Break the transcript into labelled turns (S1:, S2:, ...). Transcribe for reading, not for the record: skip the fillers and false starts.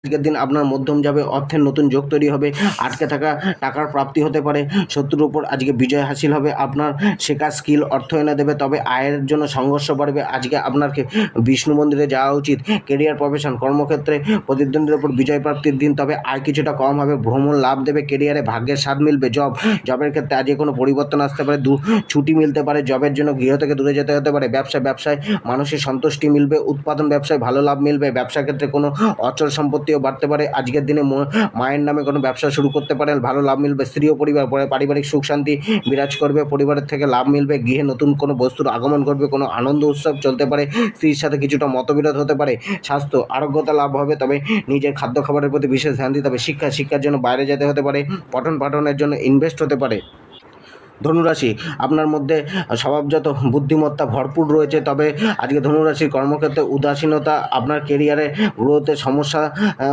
S1: আজকের দিন আপনার মধ্যম যাবে, অর্থের নতুন যোগ তৈরি হবে, আটকে থাকা টাকার প্রাপ্তি হতে পারে, শত্রুর উপর আজকে বিজয় হাসিল হবে, আপনার শেখা স্কিল অর্থ এনে দেবে, তবে আয়ের জন্য সংঘর্ষ বাড়বে। আজকে আপনার বিষ্ণু মন্দিরে যাওয়া উচিত। কেরিয়ার প্রফেশন কর্মক্ষেত্রে প্রতিদ্বন্দ্বীর উপর বিজয় প্রাপ্তির দিন, তবে আয় কিছুটা কম হবে, ভ্রমণ লাভ দেবে, কেরিয়ারে ভাগ্যের স্বাদ মিলবে। জবের ক্ষেত্রে আজকে কোনো পরিবর্তন আসতে পারে, ছুটি মিলতে পারে, জবের জন্য গৃহ থেকে দূরে যেতে হতে পারে। ব্যবসায় মানসিক সন্তুষ্টি মিলবে, উৎপাদন ব্যবসায় ভালো লাভ মিলবে, ব্যবসার ক্ষেত্রে কোনো অচল সম্পত্তিও বাড়তে পারে। আজকের দিনে মায়ের নামে কোনো ব্যবসা শুরু করতে পারেন, ভালো লাভ মিলবে। স্ত্রী ও পরিবার পারিবারিক সুখ শান্তি বিরাজ করবে, পরিবারের থেকে লাভ মিলবে, গৃহে নতুন কোনো বস্তুর আগমন ঘটবে, কোনো আনন্দ উৎসব চলতে পারে, স্ত্রীর সাথে কিছুটা মতবিরোধ হতে পারে। স্বাস্থ্য আরোগ্যতা লাভ হবে, তবে নিজের খাদ্য খাবারের প্রতি বিশেষ ধ্যান দিতে হবে। শিক্ষার জন্য বাইরে যেতে হতে পারে, পঠনের জন্য ইনভেস্ট হতে পারে। ধনুরাশি, আপনার মধ্যে স্বভাবজাত বুদ্ধিমত্তা ভরপুর রয়েছে, তবে আজকে ধনুরাশির কর্মক্ষেত্রে উদাসীনতা আপনার কেরিয়ারে গ্রোথে সমস্যা